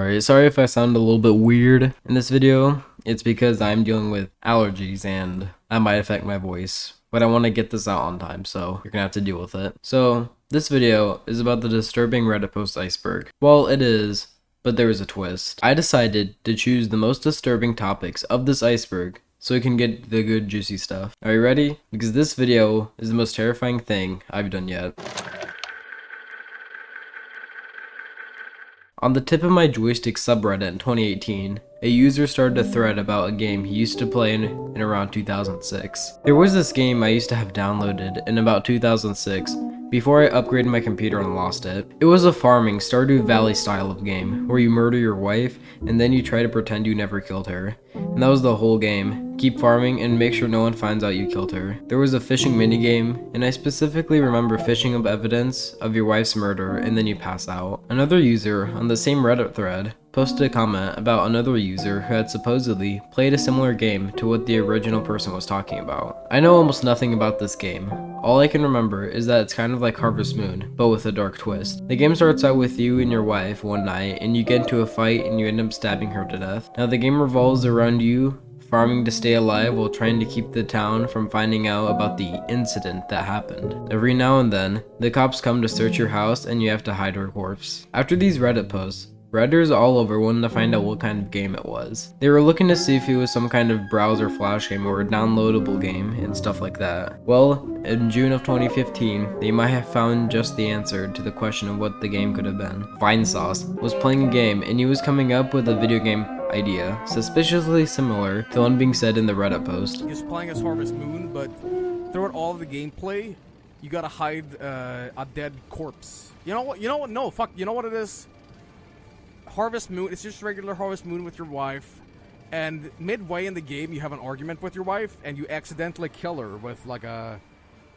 Alright, sorry if I sound a little bit weird in this video. It's because I'm dealing with allergies and that might affect my voice. But I want to get this out on time, so you're gonna have to deal with it. So, this video is about the disturbing Reddit post Iceberg. Well, it is, but there was a twist. I decided to choose the most disturbing topics of this iceberg so we can get the good juicy stuff. Are you ready? Because this video is the most terrifying thing I've done yet. On the tip of my joystick subreddit in 2018, a user started a thread about a game he used to play in around 2006. There was this game I used to have downloaded in about 2006 before I upgraded my computer and lost it. It was a farming Stardew Valley style of game where you murder your wife and then you try to pretend you never killed her. And that was the whole game. Keep farming and make sure no one finds out you killed her. There was a fishing minigame, and I specifically remember fishing up evidence of your wife's murder and then you pass out. Another user on the same Reddit thread posted a comment about another user who had supposedly played a similar game to what the original person was talking about. I know almost nothing about this game. All I can remember is that it's kind of like Harvest Moon, but with a dark twist. The game starts out with you and your wife one night, and you get into a fight and you end up stabbing her to death. Now the game revolves around you farming to stay alive while trying to keep the town from finding out about the incident that happened. Every now and then, the cops come to search your house and you have to hide her corpse. After these Reddit posts, Redditors all over wanted to find out what kind of game it was. They were looking to see if it was some kind of browser flash game or a downloadable game and stuff like that. Well, in June of 2015, they might have found just the answer to the question of what the game could have been. Vinesauce was playing a game and he was coming up with a video game idea, suspiciously similar to the one being said in the Reddit post. He's playing as Harvest Moon, but throughout all of the gameplay, you gotta hide a dead corpse. You know what? No, fuck. You know what it is? Harvest Moon, it's just regular Harvest Moon with your wife, and midway in the game you have an argument with your wife and you accidentally kill her with like a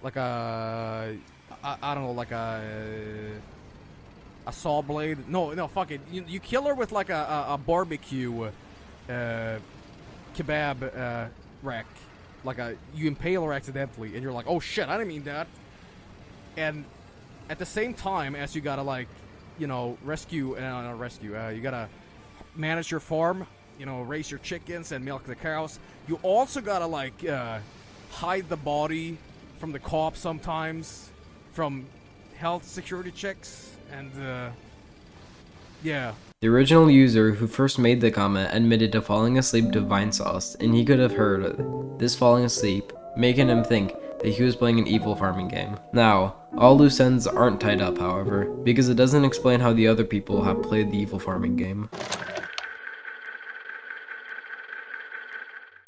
I don't know, like a saw blade. No, fuck it. You kill her with like a barbecue kebab rack. You impale her accidentally and you're like, oh shit, I didn't mean that. And at the same time as you gotta rescue, you gotta manage your farm, raise your chickens and milk the cows. You also gotta hide the body from the cops sometimes, from health security checks, and yeah. The original user who first made the comment admitted to falling asleep to Vinesauce, and he could have heard this falling asleep, making him think that he was playing an evil farming game. Now, all loose ends aren't tied up, however, because it doesn't explain how the other people have played the evil farming game.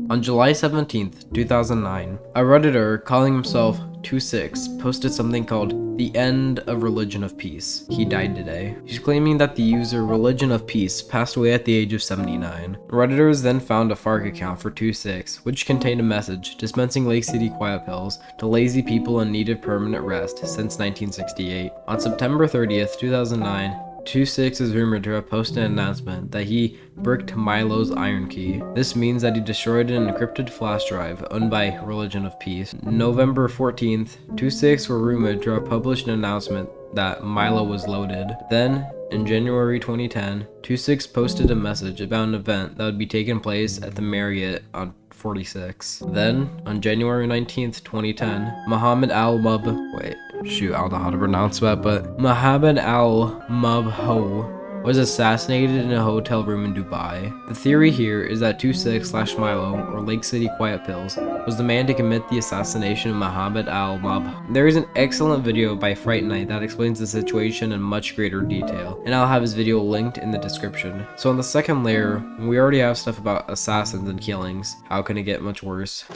On July 17th, 2009, a Redditor calling himself 26 posted something called The End of Religion of Peace. He died today. He's claiming that the user Religion of Peace passed away at the age of 79. Redditors then found a FARC account for 26, which contained a message dispensing Lake City quiet pills to lazy people in need of permanent rest since 1968. On September 30th, 2009, 26 is rumored to have posted an announcement that he bricked Milo's iron key. This means that he destroyed an encrypted flash drive owned by Religion of Peace. November 14th, 26 were rumored to have published an announcement that Milo was loaded. Then, in January 2010, 26 posted a message about an event that would be taking place at the Marriott on 46. Then, on January 19th, 2010, Mohammed Al-Mubho was assassinated in a hotel room in Dubai. The theory here is that 26/Milo, or Lake City Quiet Pills, was the man to commit the assassination of Mohammed Al-Mubho. There is an excellent video by Fright Night that explains the situation in much greater detail, and I'll have his video linked in the description. So on the second layer, we already have stuff about assassins and killings. How can it get much worse?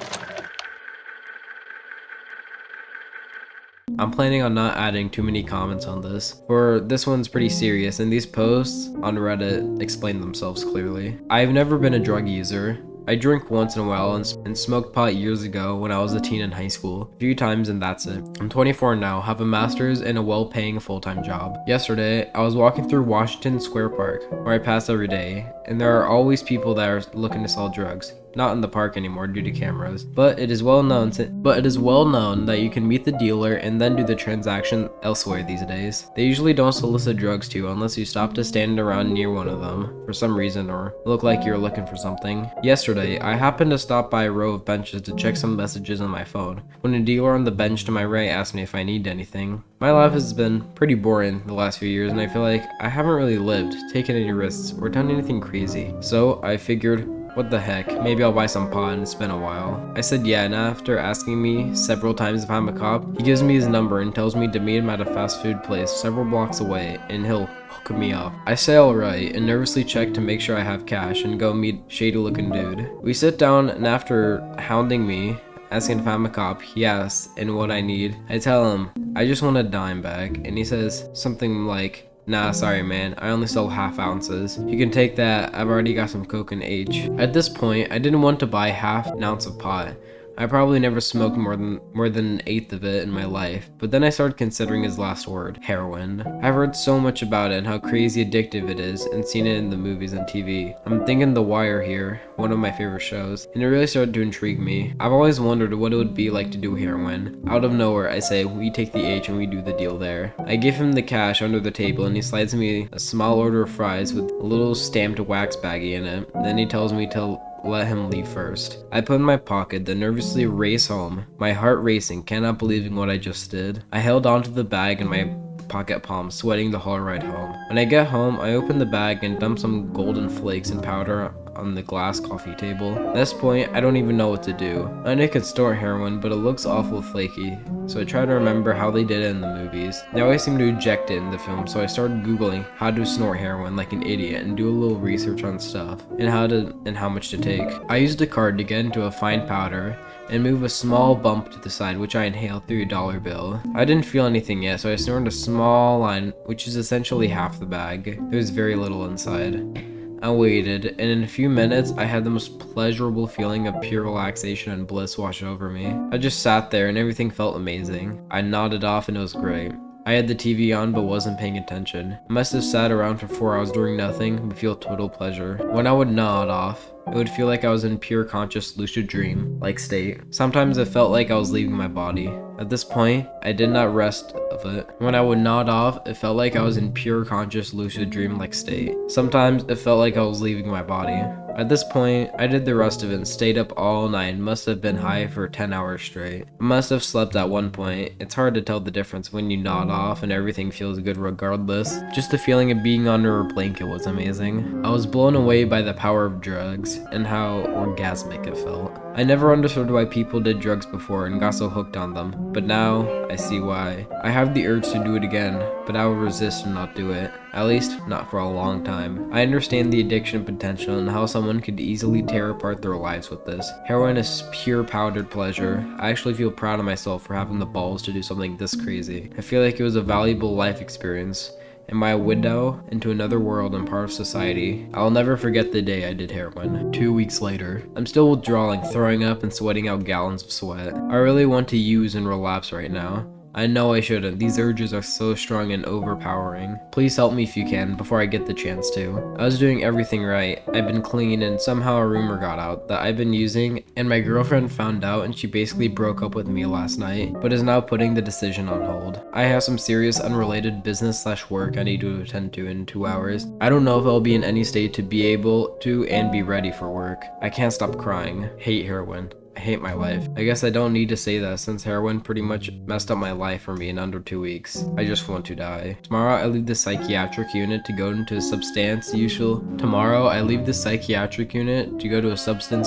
I'm planning on not adding too many comments on this, for this one's pretty serious and these posts on Reddit explain themselves clearly. I've never been a drug user. I drink once in a while and smoked pot years ago when I was a teen in high school, a few times, and that's it. I'm 24 now, have a master's and a well-paying full-time job. Yesterday, I was walking through Washington Square Park, where I pass every day, and there are always people that are looking to sell drugs. not in the park anymore due to cameras, but it is well known that you can meet the dealer and then do the transaction elsewhere these days. They usually don't solicit drugs to you unless you stop to stand around near one of them for some reason or look like you're looking for something. Yesterday, I happened to stop by a row of benches to check some messages on my phone when a dealer on the bench to my right asked me if I need anything. My life has been pretty boring the last few years, and I feel like I haven't really lived, taken any risks, or done anything crazy. So I figured, what the heck, maybe I'll buy some pot and it's been a while. I said yeah, and after asking me several times if I'm a cop, he gives me his number and tells me to meet him at a fast food place several blocks away and he'll hook me up. I say alright and nervously check to make sure I have cash and go meet shady looking dude. We sit down and after hounding me, asking if I'm a cop, he asks and what I need. I tell him, I just want a dime bag, and he says something like, nah, sorry man, I only sell half ounces. You can take that, I've already got some coke in H. At this point, I didn't want to buy half an ounce of pot. I probably never smoked more than an eighth of it in my life, but then I started considering his last word, heroin. I've heard so much about it and how crazy addictive it is and seen it in the movies and TV. I'm thinking The Wire here, one of my favorite shows, and it really started to intrigue me. I've always wondered what it would be like to do heroin. Out of nowhere, I say, we take the H and we do the deal there. I give him the cash under the table and he slides me a small order of fries with a little stamped wax baggie in it. Then he tells me to let him leave first. I put in my pocket, then nervously race home, my heart racing, cannot believing what I just did. I held onto the bag in my pocket palm, sweating the whole ride home. When I get home, I open the bag and dump some golden flakes and powder on the glass coffee table. At this point, I don't even know what to do. I know I could store heroin, but it looks awful flaky, so I try to remember how they did it in the movies. They always seem to eject it in the film, so I started googling how to snort heroin like an idiot and do a little research on stuff and how much to take. I used a card to get into a fine powder and move a small bump to the side, which I inhaled through a dollar bill. I didn't feel anything yet, so I snorted a small line, which is essentially half the bag. There was very little inside. I waited, and in a few minutes, I had the most pleasurable feeling of pure relaxation and bliss wash over me. I just sat there and everything felt amazing. I nodded off and it was great. I had the TV on but wasn't paying attention. I must have sat around for 4 hours doing nothing but feel total pleasure. When I would nod off, it would feel like I was in pure conscious lucid dream like state. Sometimes it felt like I was leaving my body. At this point, I did not rest of it. When I would nod off, it felt like I was in pure conscious lucid dream like state. Sometimes it felt like I was leaving my body. At this point, I did the rest of it and stayed up all night and must have been high for 10 hours straight. I must have slept at one point. It's hard to tell the difference when you nod off and everything feels good regardless. Just the feeling of being under a blanket was amazing. I was blown away by the power of drugs and how orgasmic it felt. I never understood why people did drugs before and got so hooked on them, but now I see why. I have the urge to do it again, but I will resist and not do it. At least, not for a long time. I understand the addiction potential and how someone could easily tear apart their lives with this. Heroin is pure powdered pleasure. I actually feel proud of myself for having the balls to do something this crazy. I feel like it was a valuable life experience. Am I a window into another world and part of society? I'll never forget the day I did heroin. 2 weeks later, I'm still withdrawing, throwing up, and sweating out gallons of sweat. I really want to use and relapse right now. I know I shouldn't. These urges are so strong and overpowering. Please help me if you can before I get the chance to. I was doing everything right. I've been clean and somehow a rumor got out that I've been using and my girlfriend found out and she basically broke up with me last night, but is now putting the decision on hold. I have some serious unrelated business/work I need to attend to in 2 hours. I don't know if I'll be in any state to be able to and be ready for work. I can't stop crying. Hate heroin. I hate my life. I guess I don't need to say that since heroin pretty much messed up my life for me in under 2 weeks. I just want to die. Tomorrow I leave the psychiatric unit to go into a substance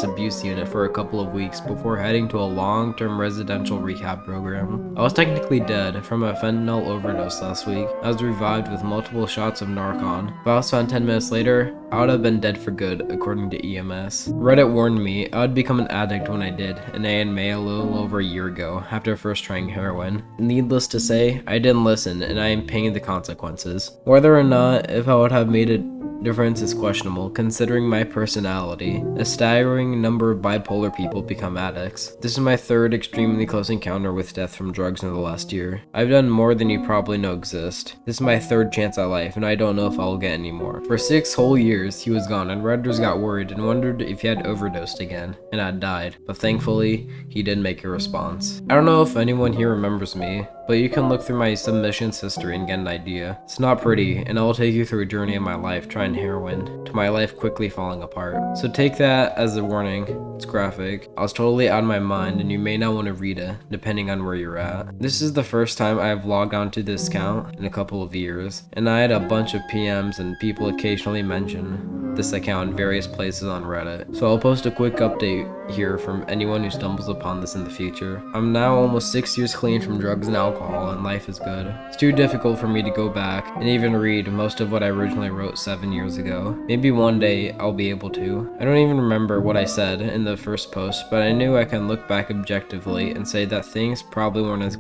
abuse unit for a couple of weeks before heading to a long-term residential rehab program. I was technically dead from a fentanyl overdose last week. I was revived with multiple shots of Narcan. If I was found 10 minutes later, I would have been dead for good, according to EMS. Reddit warned me I would become an addict when I did, and I in May a little over a year ago, after first trying heroin. Needless to say, I didn't listen, and I am paying the consequences. Whether or not if I would have made it difference is questionable considering my personality. A staggering number of bipolar people become addicts. This is my third extremely close encounter with death from drugs in the last year. I've done more than you probably know exist. This is my third chance at life, and I don't know if I'll get any more. For 6 whole years, he was gone, and Redditors got worried and wondered if he had overdosed again, and had died. But thankfully, he did make a response. I don't know if anyone here remembers me, but you can look through my submissions history and get an idea. It's not pretty, and I'll take you through a journey of my life trying heroin, to my life quickly falling apart. So take that as a warning. It's graphic. I was totally out of my mind, and you may not want to read it, depending on where you're at. This is the first time I've logged onto this account in a couple of years, and I had a bunch of PMs and people occasionally mention this account in various places on Reddit. So I'll post a quick update here from anyone who stumbles upon this in the future. I'm now almost 6 years clean from drugs and alcohol, and life is good. It's too difficult for me to go back and even read most of what I originally wrote 7 years ago. Maybe one day I'll be able to. I don't even remember what I said in the first post, but I knew I can look back objectively and say that things probably weren't as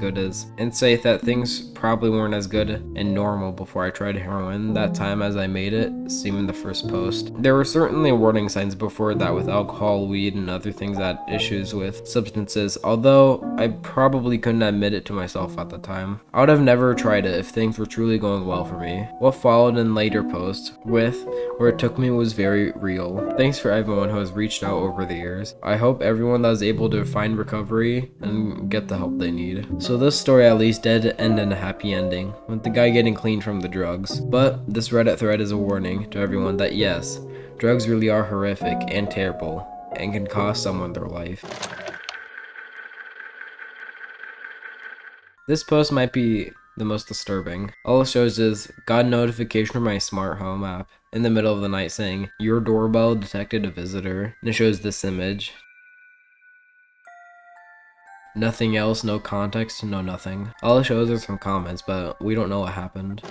good and normal before I tried heroin that time as I made it seem in the first post. There were certainly warning signs before that with alcohol, weed, and other things that issues with substances, although I probably couldn't admit it to myself at the time. I would have never tried it if things were truly going well for me. What followed in later posts with where it took me was very real. Thanks for everyone who has reached out over the years. I hope everyone that was able to find recovery and get the help they need. So this story at least did end in a happy ending, with the guy getting clean from the drugs. But this Reddit thread is a warning to everyone that yes, drugs really are horrific and terrible, and can cost someone their life. This post might be the most disturbing. All it shows is got a notification from my smart home app in the middle of the night saying, "Your doorbell detected a visitor," and it shows this image. Nothing else, no context, no nothing. All it shows are some comments, but we don't know what happened.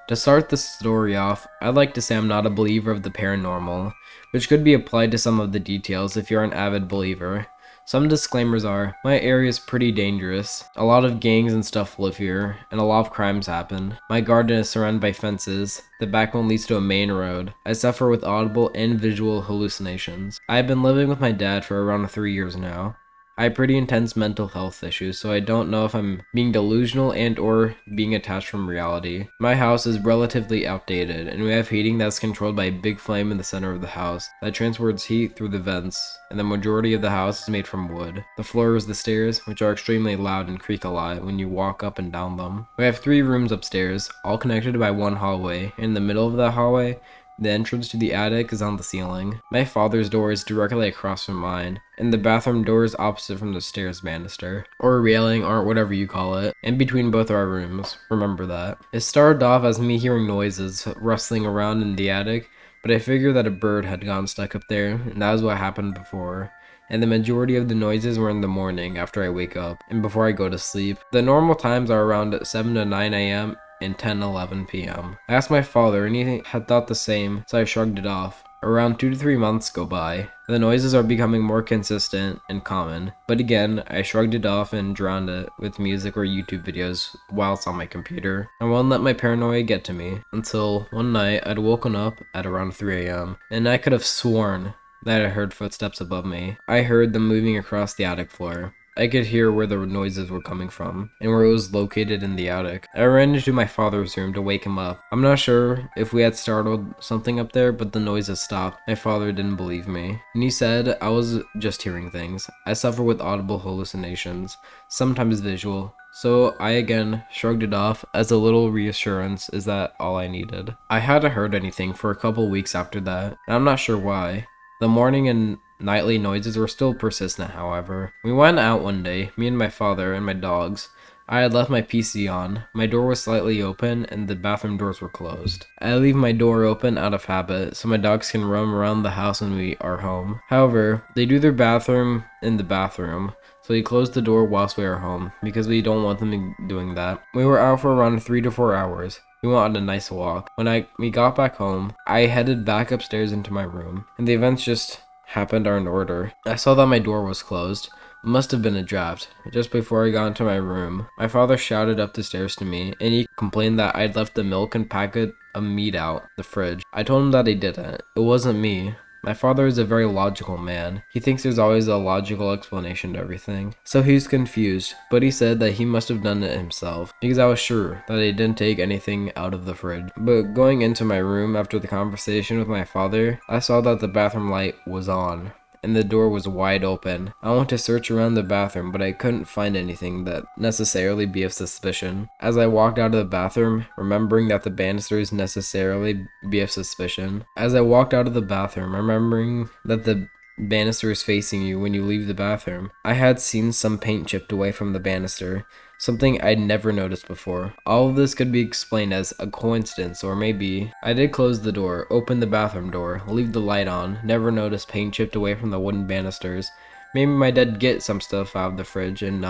To start the story off, I'd like to say I'm not a believer of the paranormal, which could be applied to some of the details if you're an avid believer. Some disclaimers are, my area is pretty dangerous, a lot of gangs and stuff live here, and a lot of crimes happen. My garden is surrounded by fences, the back one leads to a main road. I suffer with audible and visual hallucinations. I've been living with my dad for around 3 years now. I have pretty intense mental health issues, so I don't know if I'm being delusional and or being attached from reality. My house is relatively outdated, and we have heating that's controlled by a big flame in the center of the house that transports heat through the vents, and the majority of the house is made from wood. The floor is the stairs, which are extremely loud and creak a lot when you walk up and down them. We have 3 rooms upstairs, all connected by one hallway. In the middle of the hallway, the entrance to the attic is on the ceiling. My father's door is directly across from mine, and the bathroom door is opposite from the stairs banister, or railing, or whatever you call it, in between both our rooms. Remember that. It started off as me hearing noises rustling around in the attic, but I figured that a bird had gotten stuck up there, and that was what happened before. And the majority of the noises were in the morning after I wake up, and before I go to sleep. The normal times are around 7 to 9 a.m. and 10-11 p.m. I asked my father and he had thought the same, so I shrugged it off. Around 2 to 3 months go by. The noises are becoming more consistent and common, but again, I shrugged it off and drowned it with music or YouTube videos whilst on my computer. I won't let my paranoia get to me, until one night I'd woken up at around 3 a.m. and I could have sworn that I heard footsteps above me. I heard them moving across the attic floor. I could hear where the noises were coming from, and where it was located in the attic. I ran into my father's room to wake him up. I'm not sure if we had startled something up there, but the noises stopped. My father didn't believe me, and he said I was just hearing things. I suffer with audible hallucinations, sometimes visual, so I again shrugged it off as a little reassurance is that all I needed. I hadn't heard anything for a couple weeks after that, and I'm not sure why. The morning and nightly noises were still persistent, however. We went out one day, me and my father and my dogs. I had left my PC on, my door was slightly open, and the bathroom doors were closed. I leave my door open out of habit, so my dogs can roam around the house when we are home. However, they do their bathroom in the bathroom, so we close the door whilst we are home, because we don't want them doing that. We were out for around 3 to 4 hours. We went on a nice walk. When we got back home, I headed back upstairs into my room, and the events just happened are in order. I saw that my door was closed, It must have been a draft. Just before I got into my room, my father shouted up the stairs to me, and he complained that I'd left the milk and packet of meat out the fridge. I told him that I didn't. It wasn't me. My father is a very logical man. He thinks there's always a logical explanation to everything. So he's confused, but he said that he must have done it himself, because I was sure that I didn't take anything out of the fridge. But going into my room after the conversation with my father, I saw that the bathroom light was on, and the door was wide open. I went to search around the bathroom, but I couldn't find anything that necessarily be of suspicion. As I walked out of the bathroom, remembering that the banisters necessarily be of suspicion. As I walked out of the bathroom, remembering that the banister is facing you when you leave the bathroom, I had seen some paint chipped away from the banister, something I'd never noticed before. All of this could be explained as a coincidence, or maybe I did close the door, open the bathroom door, leave the light on, never noticed paint chipped away from the wooden banisters. Maybe my dad get some stuff out of the fridge and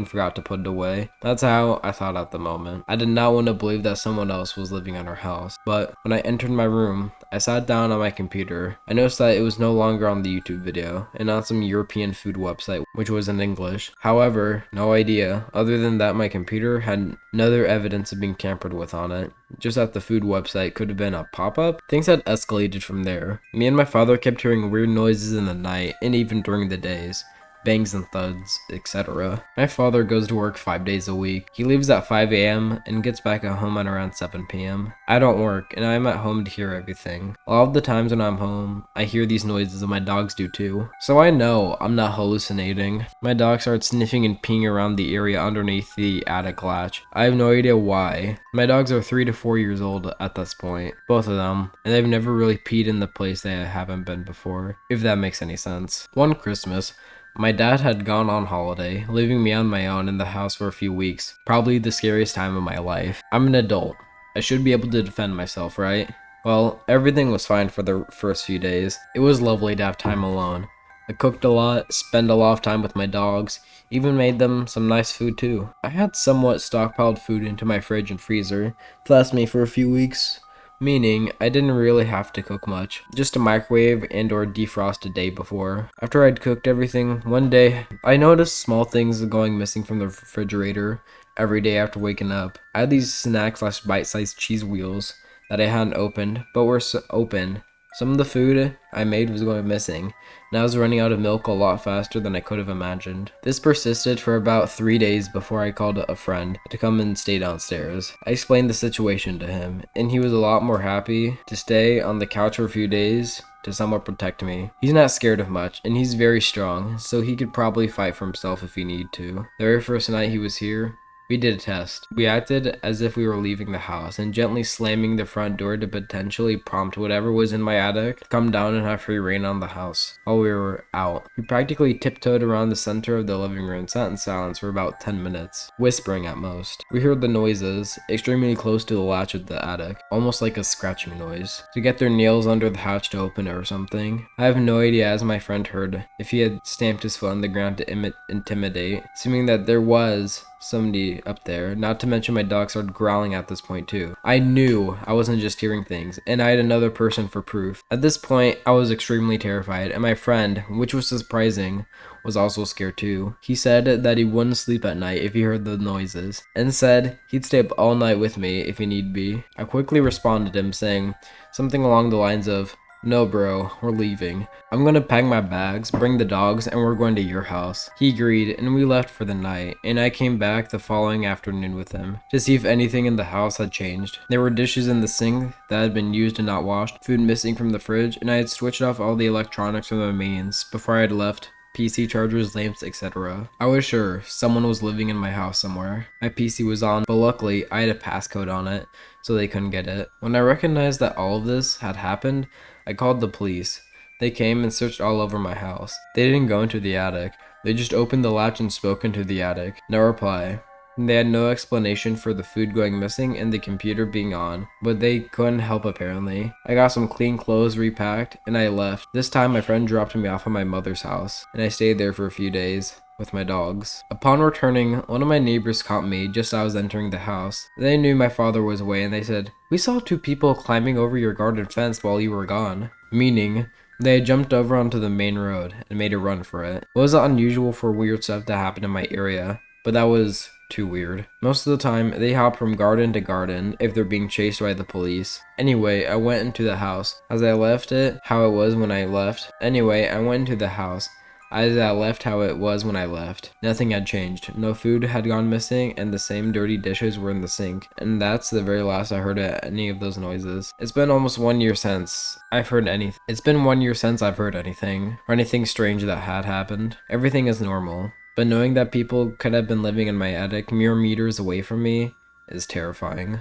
forgot to put it away. That's how I thought at the moment. I did not want to believe that someone else was living in our house. But when I entered my room, I sat down on my computer. I noticed that it was no longer on the YouTube video, and on some European food website, which was in English. However, no idea, other than that my computer had no other evidence of being tampered with on it. Just that the food website could have been a pop-up. Things had escalated from there. Me and my father kept hearing weird noises in the night, and even during the days. Bangs and thuds, etc. My father goes to work 5 days a week. He leaves at 5 a.m. and gets back at home at around 7 p.m. I don't work, and I'm at home to hear everything. A lot of the times when I'm home, I hear these noises and my dogs do too. So I know I'm not hallucinating. My dog starts sniffing and peeing around the area underneath the attic latch. I have no idea why. My dogs are 3 to 4 years old at this point, both of them, and they've never really peed in the place they haven't been before, if that makes any sense. One Christmas, my dad had gone on holiday, leaving me on my own in the house for a few weeks. Probably the scariest time of my life. I'm an adult. I should be able to defend myself, right? Well, everything was fine for the first few days. It was lovely to have time alone. I cooked a lot, spent a lot of time with my dogs, even made them some nice food too. I had somewhat stockpiled food into my fridge and freezer to last me for a few weeks. Meaning, I didn't really have to cook much, just a microwave and or defrost a day before. After I'd cooked everything, one day, I noticed small things going missing from the refrigerator every day after waking up. I had these snack/bite-sized cheese wheels that I hadn't opened, but were open. Some of the food I made was going missing, and I was running out of milk a lot faster than I could have imagined. This persisted for about 3 days before I called a friend to come and stay downstairs. I explained the situation to him, and he was a lot more happy to stay on the couch for a few days to somewhat protect me. He's not scared of much, and he's very strong, so he could probably fight for himself if he need to. The very first night he was here, we did a test. We acted as if we were leaving the house and gently slamming the front door to potentially prompt whatever was in my attic to come down and have free reign on the house while we were out. We practically tiptoed around the center of the living room, sat in silence for about 10 minutes, whispering at most. We heard the noises extremely close to the latch of the attic, almost like a scratching noise, to get their nails under the hatch to open it or something. I have no idea, as my friend heard, if he had stamped his foot on the ground to intimidate, assuming that there was somebody up there, not to mention my dog started growling at this point too. I knew I wasn't just hearing things, and I had another person for proof. At this point, I was extremely terrified, and my friend, which was surprising, was also scared too. He said that he wouldn't sleep at night if he heard the noises, and said he'd stay up all night with me if he need be. I quickly responded him saying something along the lines of, "No bro, we're leaving. I'm gonna pack my bags, bring the dogs, and we're going to your house." He agreed, and we left for the night, and I came back the following afternoon with him to see if anything in the house had changed. There were dishes in the sink that had been used and not washed, food missing from the fridge, and I had switched off all the electronics from the mains before I had left. PC chargers, lamps, etc. I was sure someone was living in my house somewhere. My PC was on, but luckily I had a passcode on it, so they couldn't get it. When I recognized that all of this had happened, I called the police. They came and searched all over my house. They didn't go into the attic. They just opened the latch and spoke into the attic. No reply. They had no explanation for the food going missing and the computer being on, but they couldn't help apparently. I got some clean clothes repacked, and I left. This time my friend dropped me off at my mother's house, and I stayed there for a few days with my dogs. Upon returning, one of my neighbors caught me just as I was entering the house. They knew my father was away, and they said, "We saw two people climbing over your garden fence while you were gone." Meaning, They had jumped over onto the main road and made a run for it. It wasn't unusual for weird stuff to happen in my area, but that was too weird. Most of the time, they hop from garden to garden if they're being chased by the police. Anyway, I went into the house. As I left it, how it was when I left. How it was when I left. Nothing had changed. No food had gone missing, and the same dirty dishes were in the sink. And that's the very last I heard of any of those noises. It's been almost 1 year since I've heard anything. Or anything strange that had happened. Everything is normal. But knowing that people could have been living in my attic mere meters away from me is terrifying.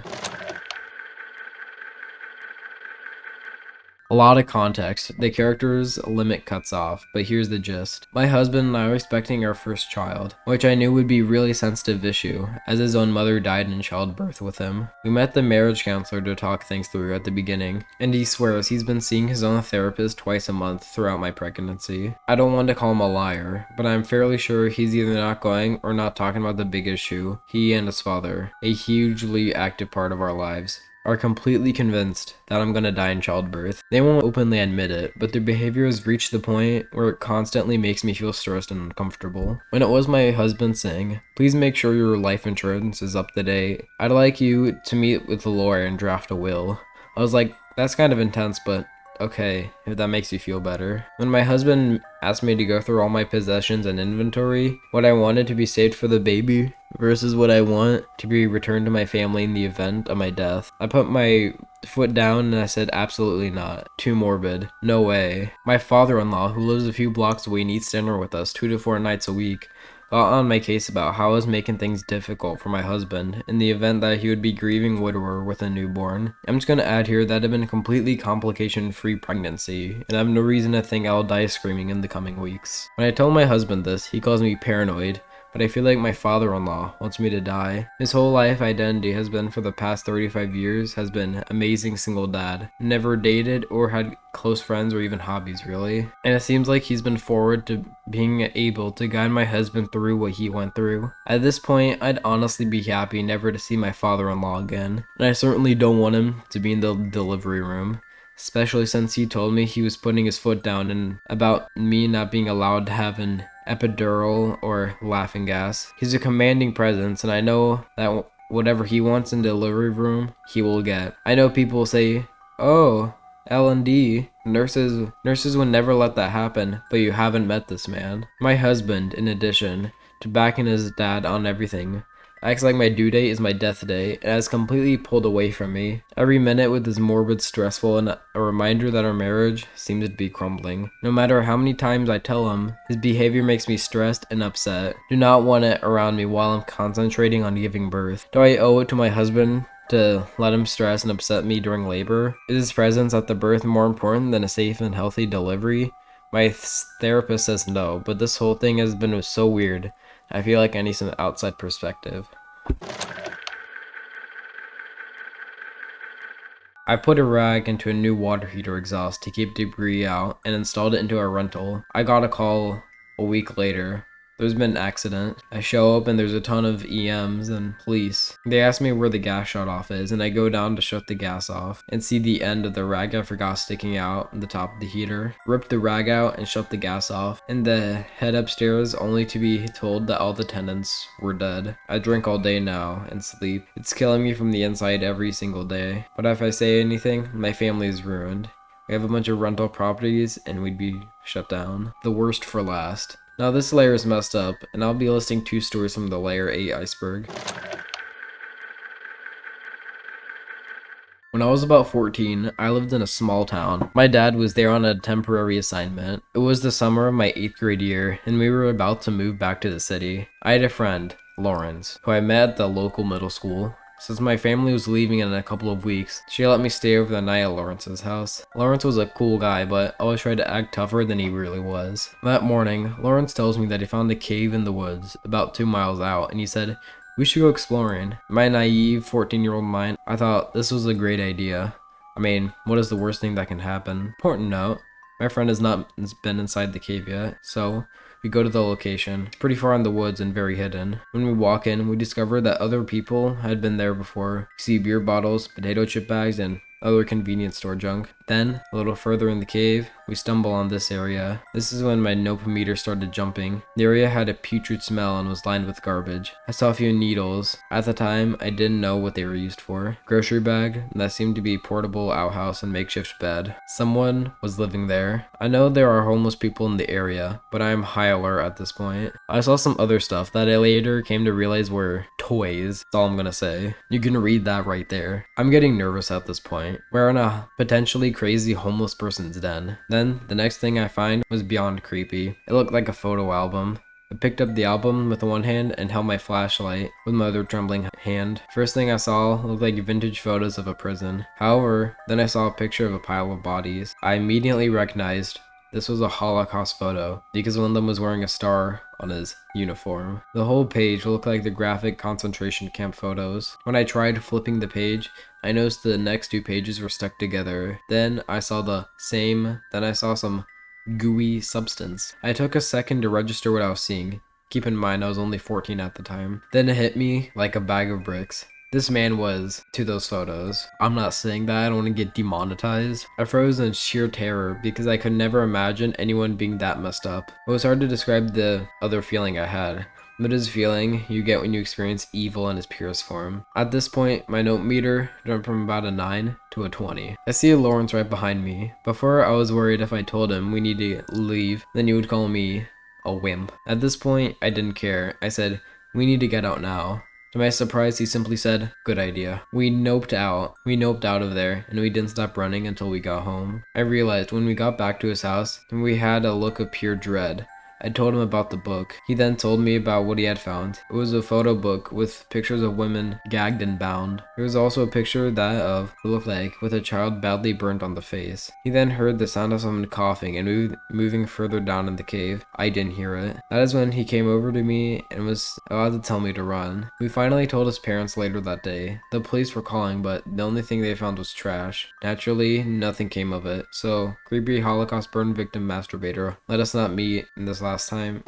A lot of context. The character's limit cuts off, but here's the gist. My husband and I were expecting our first child, which I knew would be a really sensitive issue, as his own mother died in childbirth with him. We met the marriage counselor to talk things through at the beginning, and he swears he's been seeing his own therapist twice a month throughout my pregnancy. I don't want to call him a liar, but I'm fairly sure he's either not going or not talking about the big issue. He and his father, a hugely active part of our lives, are completely convinced that I'm gonna die in childbirth. They won't openly admit it, but their behavior has reached the point where it constantly makes me feel stressed and uncomfortable. When it was my husband saying, "Please make sure your life insurance is up to date. I'd like you to meet with a lawyer and draft a will," I was like, that's kind of intense, but okay, if that makes you feel better. When my husband asked me to go through all my possessions and inventory, what I wanted to be saved for the baby versus what I want to be returned to my family in the event of my death, I put my foot down and I said absolutely not. Too morbid. No way. My father-in-law, who lives a few blocks away and eats dinner with us 2 to 4 nights a week, got on my case about how I was making things difficult for my husband in the event that he would be grieving widower with a newborn. I'm just gonna add here that I've been a completely complication-free pregnancy, and I have no reason to think I'll die screaming in the coming weeks. When I told my husband this, he calls me paranoid, but I feel like my father-in-law wants me to die. His whole life identity has been for the past 35 years has been amazing single dad. Never dated or had close friends or even hobbies really. And it seems like he's been forward to being able to guide my husband through what he went through. At this point, I'd honestly be happy never to see my father-in-law again. And I certainly don't want him to be in the delivery room, especially since he told me he was putting his foot down and about me not being allowed to have an epidural or laughing gas. He's a commanding presence, and I know that whatever he wants in the delivery room, he will get. I know people say, "Oh, L&D, nurses would never let that happen," but you haven't met this man. My husband, in addition to backing his dad on everything, acts like my due date is my death day and has completely pulled away from me. Every minute with his morbid, stressful, and a reminder that our marriage seems to be crumbling. No matter how many times I tell him, his behavior makes me stressed and upset. Do not want it around me while I'm concentrating on giving birth. Do I owe it to my husband to let him stress and upset me during labor? Is his presence at the birth more important than a safe and healthy delivery? My therapist says no, but this whole thing has been so weird. I feel like I need some outside perspective. I put a rag into a new water heater exhaust to keep debris out and installed it into our rental. I got a call a week later. There's been an accident. I show up and there's a ton of EMs and police. They ask me where the gas shut off is, and I go down to shut the gas off and see the end of the rag I forgot sticking out on the top of the heater. Rip the rag out and shut the gas off, and head upstairs only to be told that all the tenants were dead. I drink all day now and sleep. It's killing me from the inside every single day. But if I say anything, my family is ruined. We have a bunch of rental properties and we'd be shut down. The worst for last. Now this layer is messed up, and I'll be listing 2 stories from the layer 8 iceberg. When I was about 14, I lived in a small town. My dad was there on a temporary assignment. It was the summer of my 8th grade year, and we were about to move back to the city. I had a friend, Lawrence, who I met at the local middle school. Since my family was leaving in a couple of weeks, she let me stay over the night at Lawrence's house. Lawrence was a cool guy, but always tried to act tougher than he really was. That morning, Lawrence tells me that he found a cave in the woods about 2 miles out, and he said, "We should go exploring." In my naive 14-year-old mind, I thought this was a great idea. I mean, what is the worst thing that can happen? Important note, my friend has not been inside the cave yet, so we go to the location. It's pretty far in the woods and very hidden. When we walk in, we discover that other people had been there before. We see beer bottles, potato chip bags, and other convenience store junk. Then, a little further in the cave, we stumble on this area. This is when my nope meter started jumping. The area had a putrid smell and was lined with garbage. I saw a few needles. At the time, I didn't know what they were used for. Grocery bag, that seemed to be portable outhouse and makeshift bed. Someone was living there. I know there are homeless people in the area, but I am high alert at this point. I saw some other stuff that I later came to realize were toys. That's all I'm gonna say. You can read that right there. I'm getting nervous at this point. We're in a potentially crazy homeless person's den. Then, the next thing I find was beyond creepy. It looked like a photo album. I picked up the album with one hand and held my flashlight with my other trembling hand. First thing I saw looked like vintage photos of a prison. However, then I saw a picture of a pile of bodies. I immediately recognized this was a Holocaust photo because one of them was wearing a star on his uniform. The whole page looked like the graphic concentration camp photos. When I tried flipping the page, I noticed the next two pages were stuck together. Then I saw some gooey substance. I took a second to register what I was seeing. Keep in mind I was only 14 at the time. Then it hit me like a bag of bricks. This man was to those photos. I'm not saying that, I don't want to get demonetized. I froze in sheer terror because I could never imagine anyone being that messed up. It was hard to describe the other feeling I had. But it's a feeling you get when you experience evil in its purest form. At this point, my note meter jumped from about a 9 to a 20. I see Lawrence right behind me. Before, I was worried if I told him we need to leave, then he would call me a wimp. At this point, I didn't care. I said, we need to get out now. To my surprise, he simply said, good idea. We noped out of there, and we didn't stop running until we got home. I realized when we got back to his house, we had a look of pure dread. I told him about the book. He then told me about what he had found. It was a photo book with pictures of women gagged and bound. There was also a picture what looked like with a child badly burnt on the face. He then heard the sound of someone coughing and moving further down in the cave. I didn't hear it. That is when he came over to me and was about to tell me to run. We finally told his parents later that day. The police were calling, but the only thing they found was trash. Naturally, nothing came of it. So, creepy Holocaust burn victim masturbator, let us not meet in this last time.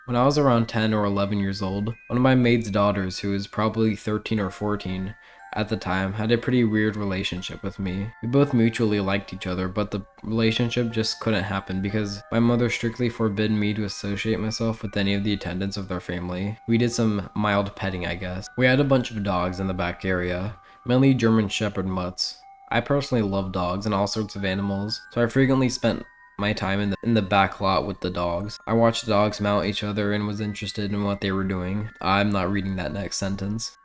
When I was around 10 or 11 years old, one of my maid's daughters, who was probably 13 or 14 at the time, had a pretty weird relationship with me. We both mutually liked each other, but the relationship just couldn't happen because my mother strictly forbidden me to associate myself with any of the attendants of their family. We did some mild petting, I guess. We had a bunch of dogs in the back area, mainly German Shepherd mutts. I personally love dogs and all sorts of animals, so I frequently spent my time in the back lot with the dogs. I watched the dogs mount each other and was interested in what they were doing. I'm not reading that next sentence.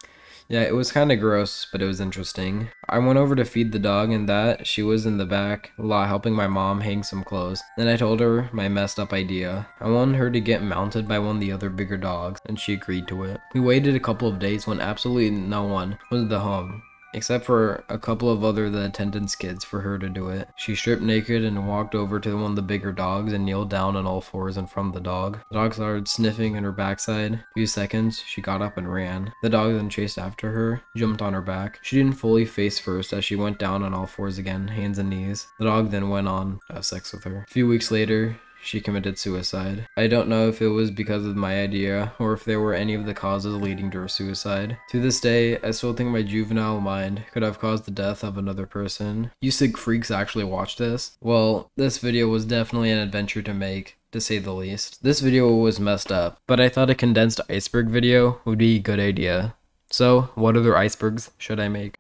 Yeah, it was kind of gross, but it was interesting. I went over to feed the dog and she was in the back lot helping my mom hang some clothes. Then I told her my messed up idea. I wanted her to get mounted by one of the other bigger dogs, and she agreed to it. We waited a couple of days when absolutely no one was at the home, except for a couple of the attendants' kids, for her to do it. She stripped naked and walked over to one of the bigger dogs and kneeled down on all fours in front of the dog. The dog started sniffing in her backside. A few seconds, she got up and ran. The dog then chased after her, jumped on her back. She didn't fully face first as she went down on all fours again, hands and knees. The dog then went on to have sex with her. A few weeks later, she committed suicide. I don't know if it was because of my idea or if there were any of the causes leading to her suicide. To this day, I still think my juvenile mind could have caused the death of another person. You sick freaks actually watch this? Well, this video was definitely an adventure to make, to say the least. This video was messed up, but I thought a condensed iceberg video would be a good idea. So, what other icebergs should I make?